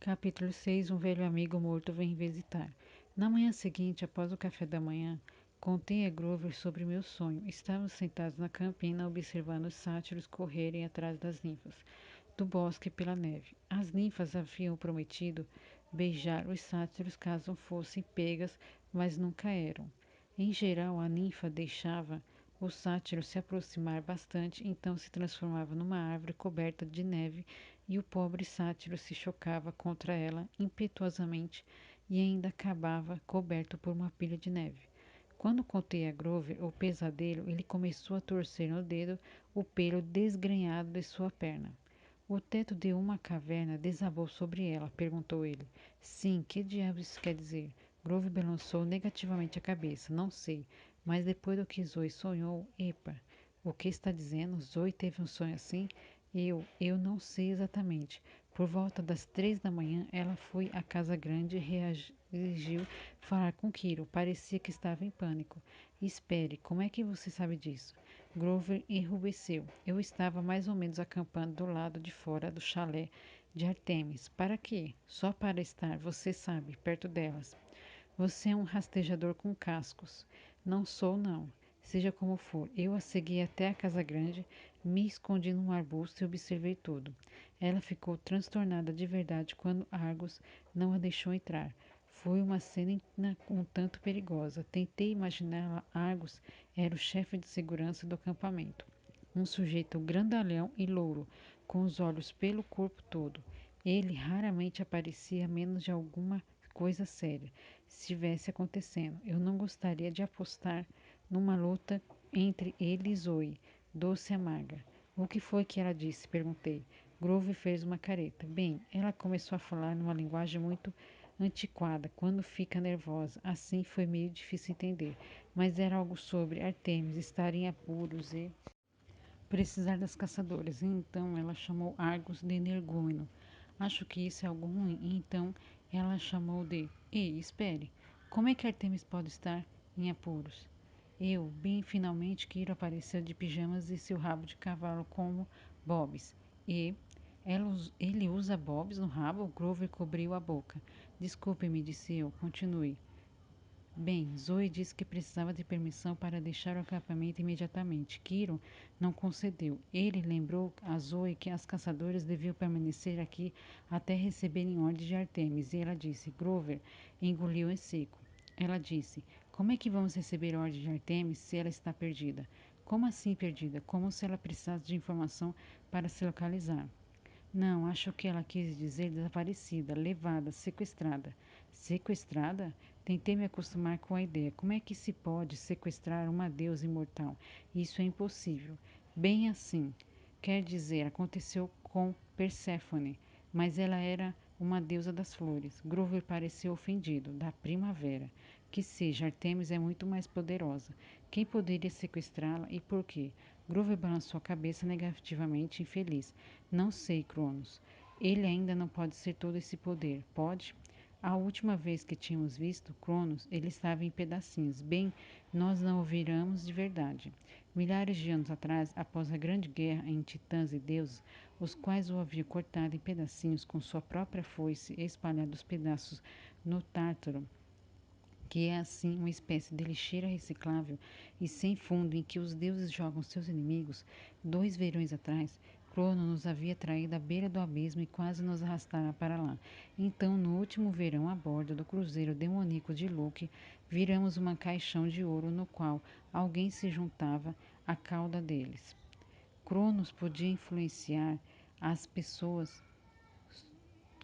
Capítulo 6. Um velho amigo morto vem visitar. Na manhã seguinte, após o café da manhã, contei a Grover sobre meu sonho. Estávamos sentados na campina observando os sátiros correrem atrás das ninfas do bosque pela neve. As ninfas haviam prometido beijar os sátiros caso fossem pegas, mas nunca eram. Em geral, a ninfa deixava o sátiro se aproximar bastante, então se transformava numa árvore coberta de neve e o pobre sátiro se chocava contra ela impetuosamente e ainda acabava coberto por uma pilha de neve. Quando contei a Grover o pesadelo, ele começou a torcer no dedo o pelo desgrenhado de sua perna. O teto de uma caverna desabou sobre ela, perguntou ele. Sim, que diabos isso quer dizer? Grover balançou negativamente a cabeça. Não sei, mas depois do que Zoe sonhou, epa, o que está dizendo? Zoe teve um sonho assim? Eu não sei exatamente. Por volta das 3 da manhã, ela foi à casa grande e reagiu falar com Kiro. Parecia que estava em pânico. Espere, como é que você sabe disso? Grover enrubesceu. Eu estava mais ou menos acampando do lado de fora do chalé de Artemis. Para quê? Só para estar, você sabe, perto delas. Você é um rastejador com cascos. Não sou, não. Seja como for, eu a segui até a casa grande, me escondi num arbusto e observei tudo. Ela ficou transtornada de verdade quando Argus não a deixou entrar. Foi uma cena um tanto perigosa. Tentei imaginar Argus era o chefe de segurança do acampamento. Um sujeito grandalhão e louro, com os olhos pelo corpo todo. Ele raramente aparecia a menos de alguma coisa séria estivesse acontecendo. Eu não gostaria de apostar numa luta entre ele e Zoe, doce e amarga. O que foi que ela disse? Perguntei. Groove fez uma careta. Bem, ela começou a falar numa linguagem muito antiquada quando fica nervosa. Assim foi meio difícil entender. Mas era algo sobre Artemis estar em apuros e precisar das caçadoras. Então ela chamou Argos de energúmeno. Acho que isso é algo ruim. Então ela chamou de Ei, espere. Como é que Artemis pode estar em apuros? Bem, finalmente Kiro apareceu de pijamas e seu rabo de cavalo como bobs. E ele usa bobs no rabo? Grover cobriu a boca. Desculpe-me, disse eu. Continue. Bem, Zoe disse que precisava de permissão para deixar o acampamento imediatamente. Kiro não concedeu. Ele lembrou a Zoe que as caçadoras deviam permanecer aqui até receberem ordens de Artemis. E ela disse: Grover engoliu em seco. Ela disse: Como é que vamos receber ordens de Artemis se ela está perdida? Como assim perdida? Como se ela precisasse de informação para se localizar. Não, acho que ela quis dizer desaparecida, levada, sequestrada. Sequestrada? Tentei me acostumar com a ideia. Como é que se pode sequestrar uma deusa imortal? Isso é impossível. Bem assim. Quer dizer, aconteceu com Perséfone, mas ela era uma deusa das flores. Grover pareceu ofendido. Da primavera. Que seja, Artemis é muito mais poderosa. Quem poderia sequestrá-la e por quê? Grover balançou a cabeça negativamente, infeliz. Não sei, Cronos. Ele ainda não pode ser todo esse poder. Pode? A última vez que tínhamos visto Cronos, ele estava em pedacinhos. Bem, nós não o viramos de verdade. Milhares de anos atrás, após a grande guerra em titãs e deuses, os quais o haviam cortado em pedacinhos com sua própria foice e espalhado os pedaços no Tártaro, que é assim uma espécie de lixeira reciclável e sem fundo em que os deuses jogam seus inimigos, 2 verões atrás, Crono nos havia traído à beira do abismo e quase nos arrastara para lá. Então, no último verão, a bordo do cruzeiro demoníaco de Loki, viramos uma caixão de ouro no qual alguém se juntava à cauda deles. Cronos podia influenciar as pessoas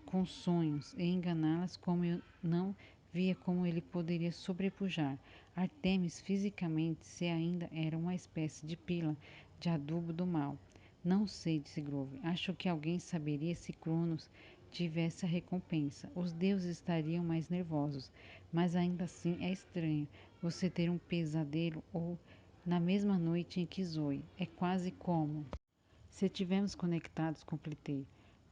com sonhos e enganá-las como eu não via como ele poderia sobrepujar Artemis fisicamente se ainda era uma espécie de pila de adubo do mal. Não sei, disse Grover. Acho que alguém saberia se Cronos tivesse a recompensa. Os deuses estariam mais nervosos, mas ainda assim é estranho você ter um pesadelo ou na mesma noite em que Zoe. É quase como se estivéssemos conectados, completei.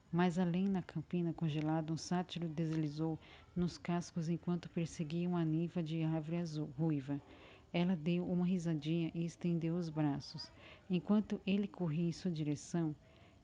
Mais além na campina congelada, um sátiro deslizou nos cascos enquanto perseguia uma ninfa de árvore azul, ruiva. Ela deu uma risadinha e estendeu os braços. Enquanto ele corria em sua direção,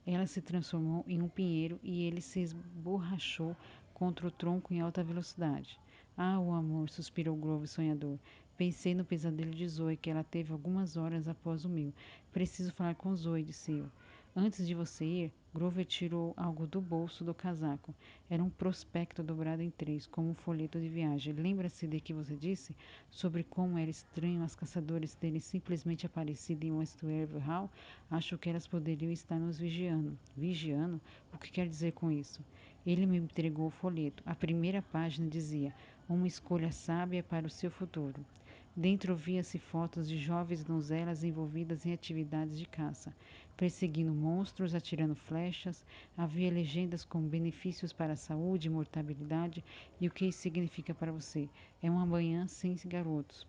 Ela se transformou em um pinheiro e ele se esborrachou contra o tronco em alta velocidade. Ah, o amor, suspirou Grover sonhador. Pensei no pesadelo de Zoe que ela teve algumas horas após o meu. Preciso falar com Zoe, disse eu. Antes de você ir, Grover tirou algo do bolso do casaco. Era um prospecto dobrado em três, como um folheto de viagem. Lembra-se de que você disse sobre como era estranho as caçadoras terem simplesmente aparecido em Westward Hall? Acho que elas poderiam estar nos vigiando. Vigiando? O que quer dizer com isso? Ele me entregou o folheto. A primeira página dizia: uma escolha sábia para o seu futuro. Dentro via-se fotos de jovens donzelas envolvidas em atividades de caça, perseguindo monstros, atirando flechas. Havia legendas como benefícios para a saúde, mortalidade e o que isso significa para você. É uma manhã sem garotos.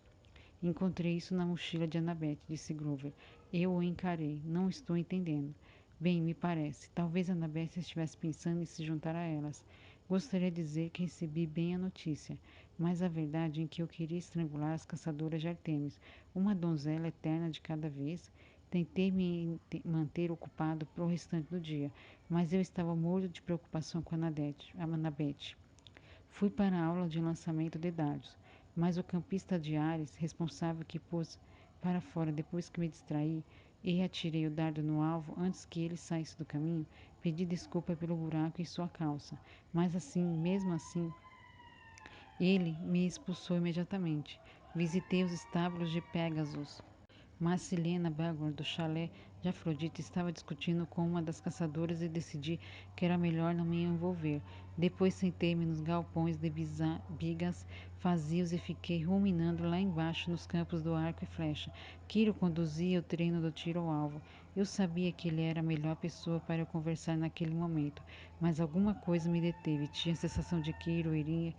Encontrei isso na mochila de Annabeth, disse Grover. Eu o encarei. Não estou entendendo. Bem, me parece. Talvez Annabeth estivesse pensando em se juntar a elas. Gostaria de dizer que recebi bem a notícia, mas a verdade é que eu queria estrangular as caçadoras de Artemis, uma donzela eterna de cada vez. Tentei me manter ocupado pro restante do dia, mas eu estava morto de preocupação com Annabeth. Fui para a aula de lançamento de dardos, mas o campista de Ares, responsável que pôs para fora depois que me distraí e atirei o dardo no alvo antes que ele saísse do caminho, pedi desculpa pelo buraco em sua calça, mas mesmo assim, ele me expulsou imediatamente. Visitei os estábulos de Pegasus, mas Silena Bagor, do chalé de Afrodite, estava discutindo com uma das caçadoras e decidi que era melhor não me envolver. Depois sentei-me nos galpões de bigas vazios e fiquei ruminando lá embaixo nos campos do arco e flecha. Kiro conduzia o treino do tiro ao alvo. Eu sabia que ele era a melhor pessoa para eu conversar naquele momento, mas alguma coisa me deteve. Tinha a sensação de que Kiro iria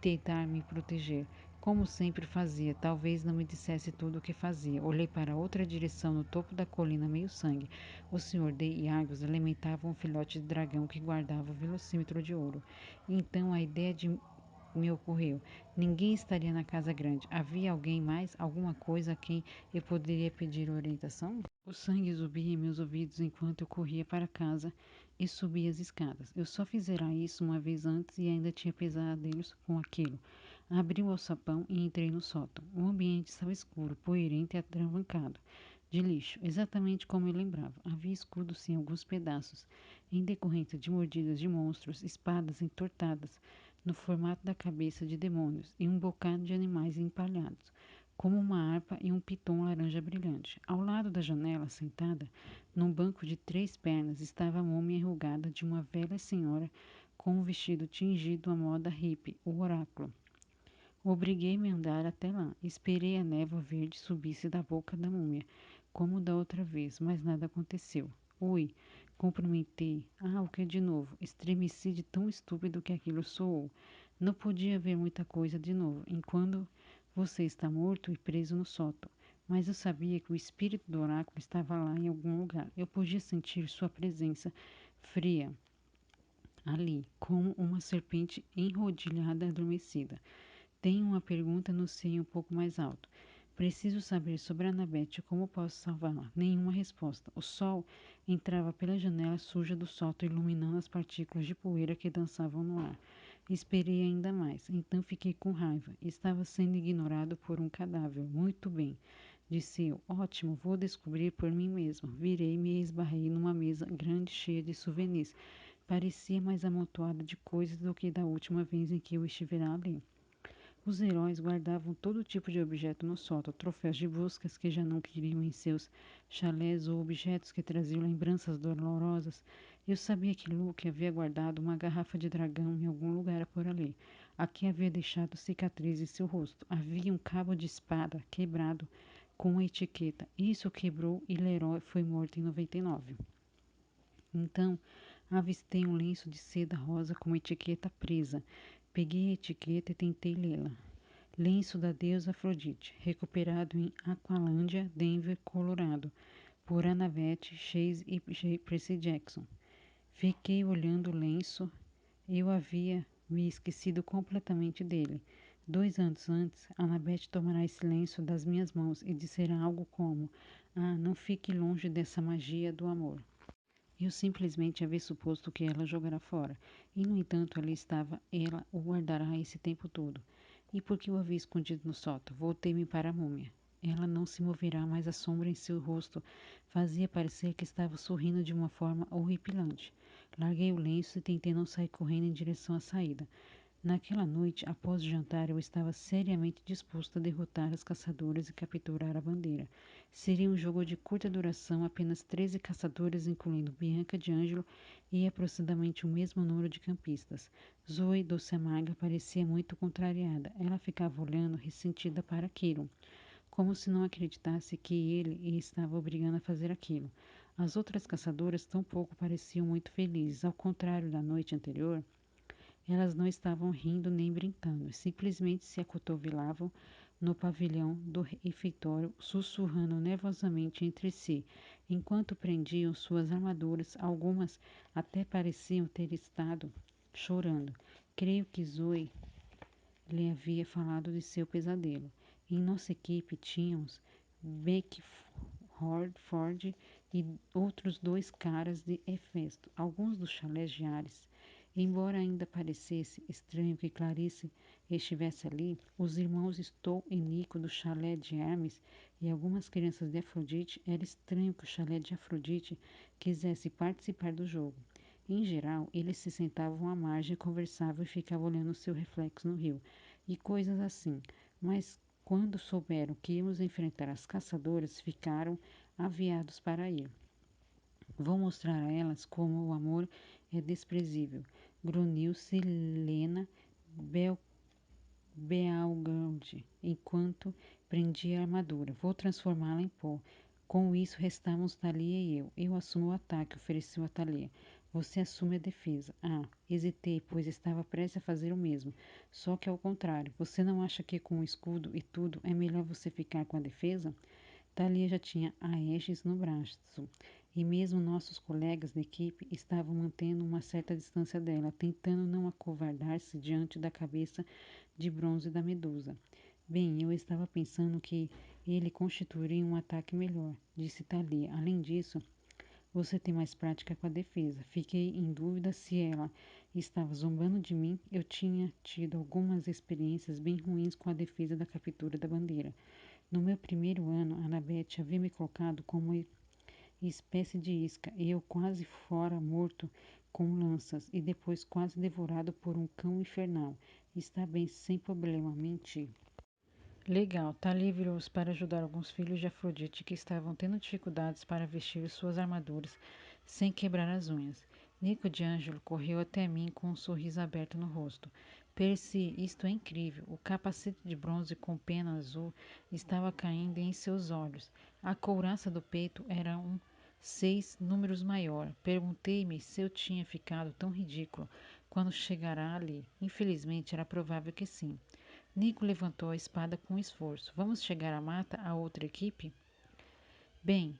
tentar me proteger como sempre fazia. Talvez não me dissesse tudo o que fazia. Olhei para outra direção, no topo da colina, meio sangue. O Sr. D e Argos alimentavam um filhote de dragão que guardava o velocímetro de ouro. Então a ideia me ocorreu. Ninguém estaria na casa grande. Havia alguém mais, alguma coisa a quem eu poderia pedir orientação? O sangue subia em meus ouvidos enquanto eu corria para casa e subia as escadas. Eu só fizera isso uma vez antes e ainda tinha pesadelos com aquilo. Abri o alçapão e entrei no sótão. O ambiente estava escuro, poeirento e atravancado de lixo, exatamente como eu lembrava. Havia escudos em alguns pedaços, em decorrência de mordidas de monstros, espadas entortadas no formato da cabeça de demônios e um bocado de animais empalhados, como uma harpa e um piton laranja brilhante. Ao lado da janela, sentada, num banco de 3 pernas, estava a múmia enrugada de uma velha senhora com um vestido tingido à moda hippie, o oráculo. Obriguei-me a andar até lá. Esperei a névoa verde subisse da boca da múmia, como da outra vez, mas nada aconteceu. Oi, cumprimentei. Ah, o que de novo? Estremeci de tão estúpido que aquilo soou. Não podia ver muita coisa de novo, enquanto você está morto e preso no sótão. Mas eu sabia que o espírito do oráculo estava lá em algum lugar. Eu podia sentir sua presença fria ali, como uma serpente enrodilhada adormecida. Tenho uma pergunta no seio um pouco mais alto. Preciso saber sobre a Annabeth. Como posso salvá-la? Nenhuma resposta. O sol entrava pela janela suja do sótão, iluminando as partículas de poeira que dançavam no ar. Esperei ainda mais. Então fiquei com raiva. Estava sendo ignorado por um cadáver. Muito bem, disse eu. Ótimo, vou descobrir por mim mesmo. Virei-me e esbarrei numa mesa grande cheia de souvenirs. Parecia mais amontoada de coisas do que da última vez em que eu estivera ali. Os heróis guardavam todo tipo de objeto no sótão, troféus de buscas que já não queriam em seus chalés ou objetos que traziam lembranças dolorosas. Eu sabia que Luke havia guardado uma garrafa de dragão em algum lugar por ali. Aqui havia deixado cicatriz em seu rosto. Havia um cabo de espada quebrado com uma etiqueta. Isso quebrou e Leroy foi morto em 99. Então, avistei um lenço de seda rosa com uma etiqueta presa. Peguei a etiqueta e tentei lê-la. Lenço da deusa Afrodite, recuperado em Aqualândia, Denver, Colorado, por Annabeth Chase e Percy Jackson. Fiquei olhando o lenço. Eu havia me esquecido completamente dele. 2 anos antes, Annabeth tomará esse lenço das minhas mãos e disserá algo como: Ah, não fique longe dessa magia do amor. Eu simplesmente havia suposto que ela jogara fora, e no entanto ali estava ela o guardará esse tempo todo. E por que o havia escondido no sótão? Voltei-me para a múmia. Ela não se moverá, mas a sombra em seu rosto fazia parecer que estava sorrindo de uma forma horripilante. Larguei o lenço e tentei não sair correndo em direção à saída. Naquela noite, após o jantar, eu estava seriamente disposto a derrotar as caçadoras e capturar a bandeira. Seria um jogo de curta duração, apenas 13 caçadoras, incluindo Bianca de Ângelo, e aproximadamente o mesmo número de campistas. Zoe, doce amarga, parecia muito contrariada. Ela ficava olhando, ressentida para aquilo, como se não acreditasse que ele a estava obrigando a fazer aquilo. As outras caçadoras tampouco pareciam muito felizes. Ao contrário da noite anterior, elas não estavam rindo nem brincando, simplesmente se acotovelavam no pavilhão do refeitório, sussurrando nervosamente entre si, enquanto prendiam suas armaduras. Algumas até pareciam ter estado chorando. Creio que Zoe lhe havia falado de seu pesadelo. Em nossa equipe tínhamos Beckford e outros 2 caras de Hefesto, alguns dos chalés de Ares. Embora ainda parecesse estranho que Clarice estivesse ali, os irmãos Stow e Nico do chalé de Hermes e algumas crianças de Afrodite, era estranho que o chalé de Afrodite quisesse participar do jogo. Em geral, eles se sentavam à margem, conversavam e ficavam olhando seu reflexo no rio, e coisas assim. Mas quando souberam que íamos enfrentar as caçadoras, ficaram aviados para ir. Vou mostrar a elas como o amor é desprezível. Grunhiu-se Lena Bealgard enquanto prendia a armadura. Vou transformá-la em pó. Com isso, restamos Thalia e eu. Eu assumo o ataque, ofereceu a Thalia. Você assume a defesa. Ah, hesitei, pois estava prestes a fazer o mesmo. Só que ao contrário, você não acha que com o escudo e tudo é melhor você ficar com a defesa? Thalia já tinha a Aegis no braço, e mesmo nossos colegas de equipe estavam mantendo uma certa distância dela, tentando não acovardar-se diante da cabeça de bronze da Medusa. Bem, eu estava pensando que ele constituiria um ataque melhor, disse Thalia. Além disso, você tem mais prática com a defesa. Fiquei em dúvida se ela estava zombando de mim. Eu tinha tido algumas experiências bem ruins com a defesa da captura da bandeira. No meu primeiro ano, Annabeth havia me colocado como espécie de isca, e eu quase fora morto com lanças, e depois quase devorado por um cão infernal. Está bem, sem problema, menti. Legal, Thalia virou-se para ajudar alguns filhos de Afrodite que estavam tendo dificuldades para vestir suas armaduras sem quebrar as unhas. Nico de Ângelo correu até mim com um sorriso aberto no rosto. Percy, isto é incrível. O capacete de bronze com pena azul estava caindo em seus olhos. A couraça do peito era 6 números maior. Perguntei-me se eu tinha ficado tão ridículo quando chegara ali. Infelizmente, era provável que sim. Nico levantou a espada com esforço. Vamos chegar à mata, a outra equipe? Bem,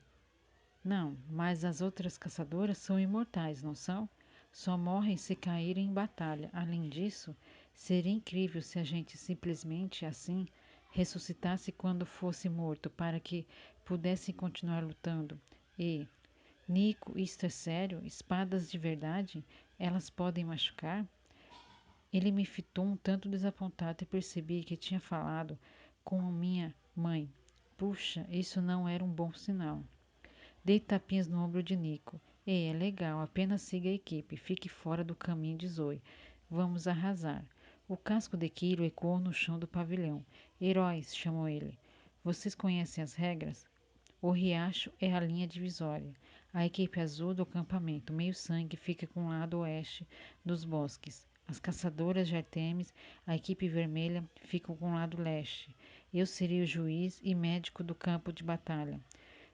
não, mas as outras caçadoras são imortais, não são? Só morrem se caírem em batalha. Além disso, seria incrível se a gente simplesmente assim ressuscitasse quando fosse morto para que pudessem continuar lutando. E, Nico, isto é sério? Espadas de verdade? Elas podem machucar? Ele me fitou um tanto desapontado e percebi que tinha falado com a minha mãe. Puxa, isso não era um bom sinal. Dei tapinhas no ombro de Nico. Ei, é legal, apenas siga a equipe. Fique fora do caminho de Zoe. Vamos arrasar. O casco de Quiro ecoou no chão do pavilhão. Heróis, chamou ele. Vocês conhecem as regras? O riacho é a linha divisória. A equipe azul do acampamento meio-sangue fica com o lado oeste dos bosques. As caçadoras de Artemis, a equipe vermelha, ficam com o lado leste. Eu serei o juiz e médico do campo de batalha.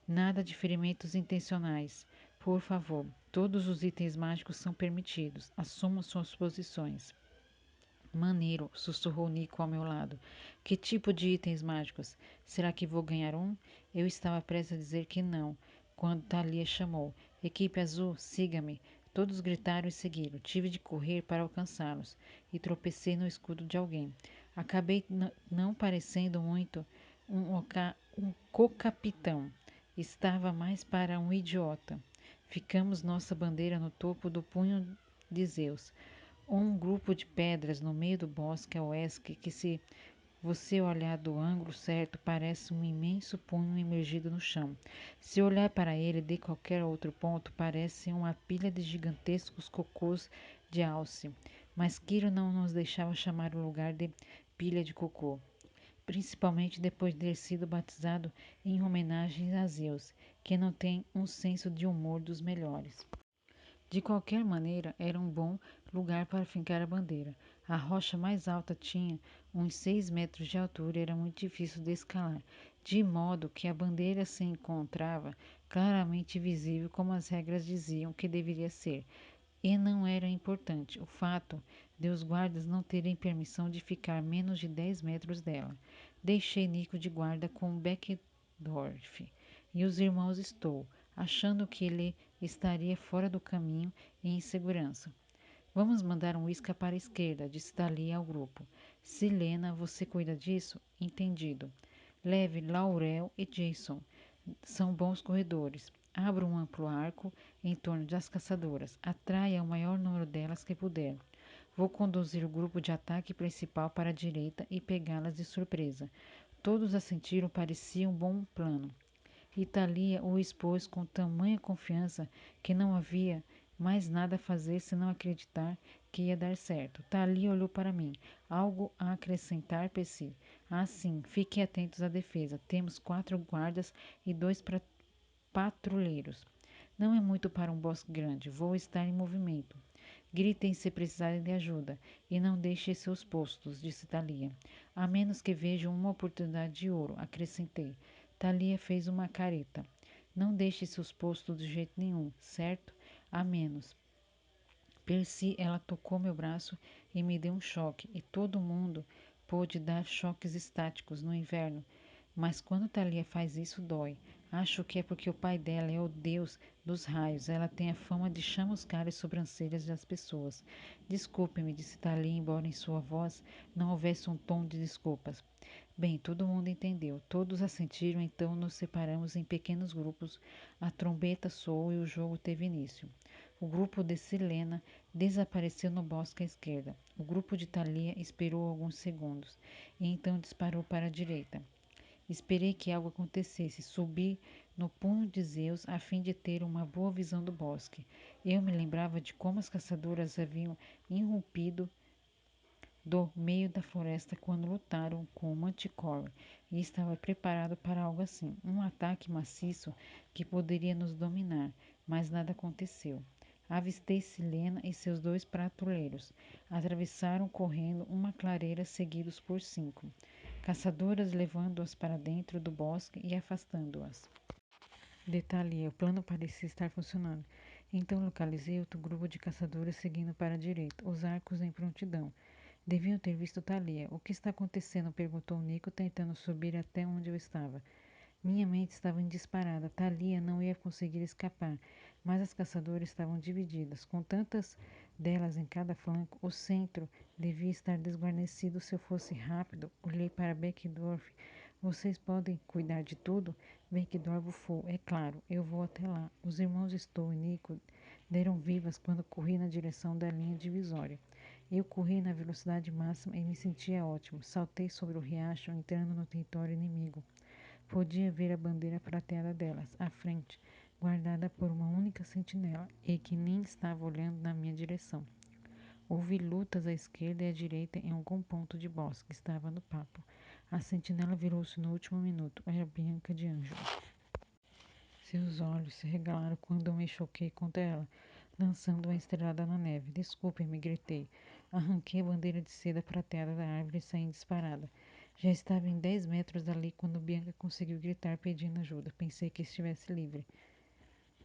Nada de ferimentos intencionais. Por favor, todos os itens mágicos são permitidos. Assumam suas posições. Maneiro, sussurrou Nico ao meu lado. Que tipo de itens mágicos? Será que vou ganhar um? Eu estava prestes a dizer que não, quando Thalia chamou. Equipe azul, siga-me. Todos gritaram e seguiram. Tive de correr para alcançá-los e tropecei no escudo de alguém. Acabei não parecendo muito um co-capitão. Estava mais para um idiota. Ficamos nossa bandeira no topo do punho de Zeus, um grupo de pedras no meio do bosque a oeste que, se você olhar do ângulo certo, parece um imenso punho imergido no chão. Se olhar para ele de qualquer outro ponto, parece uma pilha de gigantescos cocôs de alce. Mas Quiro não nos deixava chamar o lugar de pilha de cocô, principalmente depois de ter sido batizado em homenagem a Zeus, que não tem um senso de humor dos melhores. De qualquer maneira, era um bom lugar para fincar a bandeira. A rocha mais alta tinha uns 6 metros de altura e era muito difícil de escalar, de modo que a bandeira se encontrava claramente visível como as regras diziam que deveria ser. E não era importante o fato de os guardas não terem permissão de ficar menos de 10 metros dela. Deixei Nico de guarda com Beckdorf e os irmãos Stoll, achando que ele estaria fora do caminho e em segurança. Vamos mandar um isca para a esquerda, disse Thalia ao grupo. Silena, você cuida disso? Entendido. Leve Laurel e Jason. São bons corredores. Abra um amplo arco em torno das caçadoras. Atraia o maior número delas que puder. Vou conduzir o grupo de ataque principal para a direita e pegá-las de surpresa. Todos assentiram, parecia um bom plano. E Thalia o expôs com tamanha confiança que não havia mais nada a fazer senão acreditar que ia dar certo. Thalia olhou para mim. Algo a acrescentar, Percy? Ah, sim. Fiquem atentos à defesa. Temos 4 guardas e 2 patrulheiros. Não é muito para um bosque grande. Vou estar em movimento. Gritem se precisarem de ajuda e não deixem seus postos, disse Thalia. A menos que vejam uma oportunidade de ouro, acrescentei. Thalia fez uma careta. Não deixe seus postos de jeito nenhum, certo? A menos. Percy, ela tocou meu braço e me deu um choque, e todo mundo pôde dar choques estáticos no inverno. Mas quando Thalia faz isso, dói. Acho que é porque o pai dela é o deus dos raios. Ela tem a fama de chamuscar as sobrancelhas das pessoas. Desculpe-me, disse Thalia, embora em sua voz não houvesse um tom de desculpas. Bem, todo mundo entendeu. Todos assentiram, então nos separamos em pequenos grupos. A trombeta soou e o jogo teve início. O grupo de Silena desapareceu no bosque à esquerda. O grupo de Thalia esperou alguns segundos e então disparou para a direita. Esperei que algo acontecesse. Subi no punho de Zeus a fim de ter uma boa visão do bosque. Eu me lembrava de como as caçadoras haviam irrompido do meio da floresta quando lutaram com o Manticore e estava preparado para algo assim, um ataque maciço que poderia nos dominar, mas nada aconteceu. Avistei Silena e seus 2 patrulheiros. Atravessaram correndo uma clareira seguidos por 5 caçadoras, levando-as para dentro do bosque e afastando-as. Detalhe, o plano parecia estar funcionando. Então localizei outro grupo de caçadores seguindo para a direita, os arcos em prontidão. Deviam ter visto Thalia. O que está acontecendo? Perguntou Nico, tentando subir até onde eu estava. Minha mente estava em disparada. Thalia não ia conseguir escapar, mas as caçadoras estavam divididas. Com tantas delas em cada flanco, o centro devia estar desguarnecido. Se eu fosse rápido, olhei para Beckdorf. Vocês podem cuidar de tudo? Beckdorf bufou. É claro, eu vou até lá. Os irmãos Stoll e Nico deram vivas quando corri na direção da linha divisória. Eu corri na velocidade máxima e me sentia ótimo. Saltei sobre o riacho, entrando no território inimigo. Podia ver a bandeira prateada delas, à frente, guardada por uma única sentinela, e que nem estava olhando na minha direção. Ouvi lutas à esquerda e à direita em algum ponto de bosque. Estava no papo. A sentinela virou-se no último minuto. Era Bianca de Ângelo. Seus olhos se regalaram quando eu me choquei contra ela, lançando uma estrelada na neve. Desculpe-me, gritei. Arranquei a bandeira de seda prateada da árvore e saí disparada. Já estava em 10 metros dali quando Bianca conseguiu gritar pedindo ajuda. Pensei que estivesse livre.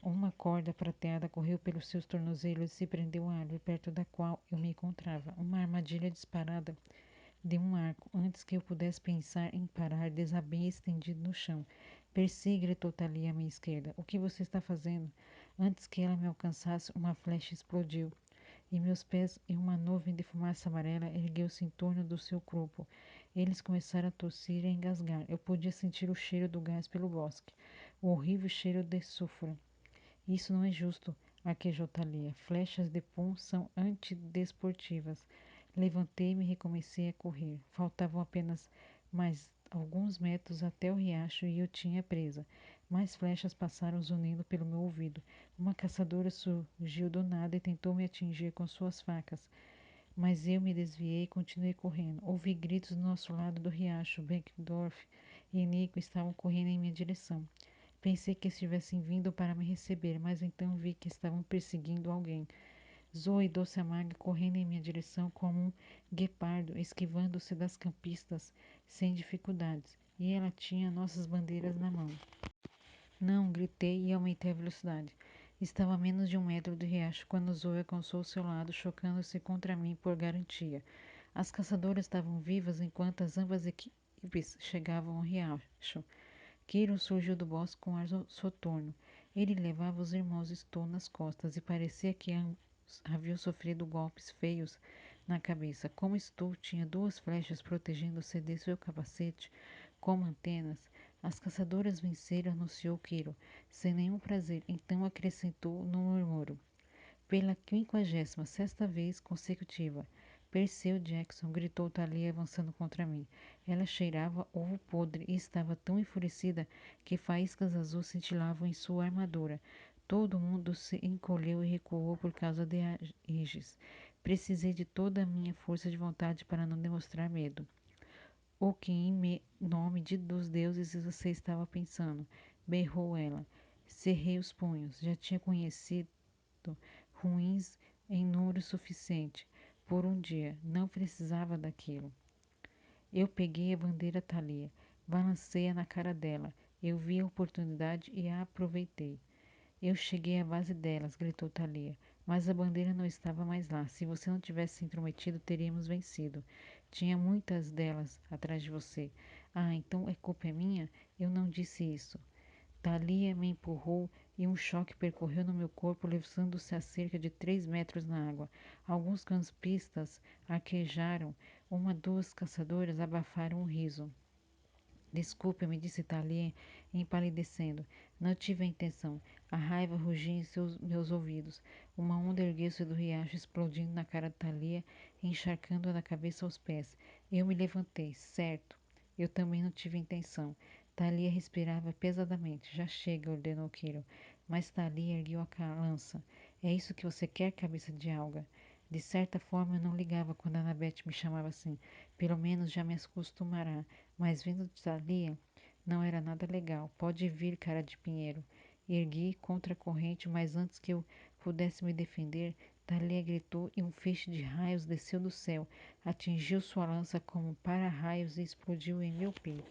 Uma corda prateada correu pelos seus tornozelos e se prendeu à árvore perto da qual eu me encontrava. Uma armadilha disparada de um arco. Antes que eu pudesse pensar em parar, desabei estendido no chão. Percy, gritou Thalia à minha esquerda. O que você está fazendo? Antes que ela me alcançasse, uma flecha explodiu e meus pés e uma nuvem de fumaça amarela ergueu-se em torno do seu corpo. Eles começaram a tossir e a engasgar. Eu podia sentir o cheiro do gás pelo bosque, o horrível cheiro de sulfuro. Isso não é justo, arquejou Thalia. Flechas de pum são antidesportivas. Levantei-me e recomecei a correr. Faltavam apenas mais alguns metros até o riacho e eu tinha presa. Mais flechas passaram zunindo pelo meu ouvido. Uma caçadora surgiu do nada e tentou me atingir com suas facas. Mas eu me desviei e continuei correndo. Ouvi gritos do nosso lado do riacho. Beckdorf e Nico estavam correndo em minha direção. Pensei que estivessem vindo para me receber, mas então vi que estavam perseguindo alguém. Zoe e Doce Amarga correndo em minha direção como um guepardo, esquivando-se das campistas sem dificuldades. E ela tinha nossas bandeiras na mão. Não, gritei e aumentei a velocidade. Estava a menos de 1 metro do riacho quando Zoe alcançou seu lado, chocando-se contra mim por garantia. As caçadoras estavam vivas enquanto as ambas equipes chegavam ao riacho. Kiro surgiu do bosque com ar soturno. Ele levava os irmãos Stow nas costas e parecia que ambos haviam sofrido golpes feios na cabeça. Como Stow tinha 2 flechas protegendo-se de seu capacete como antenas, as caçadoras venceram, anunciou Kiro, sem nenhum prazer. Então acrescentou no murmúrio. Pela 56ª vez consecutiva, Perseu Jackson, gritou Thalia avançando contra mim. Ela cheirava ovo podre e estava tão enfurecida que faíscas azuis cintilavam em sua armadura. Todo mundo se encolheu e recuou por causa de Aegis. Precisei de toda a minha força de vontade para não demonstrar medo. O que em nome dos deuses você estava pensando? Berrou ela. Cerrei os punhos. Já tinha conhecido ruins em número suficiente por um dia. Não precisava daquilo. Eu peguei a bandeira Thalia, balancei-a na cara dela. Eu vi a oportunidade e a aproveitei. Eu cheguei à base delas, gritou Thalia. Mas a bandeira não estava mais lá. Se você não tivesse se intrometido, teríamos vencido. Tinha muitas delas atrás de você. Ah, então a culpa é minha? Eu não disse isso. Thalia me empurrou e um choque percorreu no meu corpo, levando-se a cerca de 3 metros na água. Alguns campistas arquejaram. 2 caçadoras abafaram um riso. Desculpe-me, disse Thalia, empalidecendo. Não tive a intenção. A raiva rugia em meus ouvidos. Uma onda ergueu-se do riacho, explodindo na cara de Thalia, encharcando-a da cabeça aos pés. Eu me levantei. Certo. Eu também não tive intenção. Thalia respirava pesadamente. Já chega, ordenou Kiro. Mas Thalia ergueu a lança. É isso que você quer, cabeça de alga? De certa forma, eu não ligava quando a Annabeth me chamava assim. Pelo menos já me acostumará. Mas vindo de Thalia, não era nada legal. Pode vir, cara de pinheiro. Ergui contra a corrente, mas antes que eu pudesse me defender, Thalia gritou e um feixe de raios desceu do céu, atingiu sua lança como para-raios e explodiu em meu peito.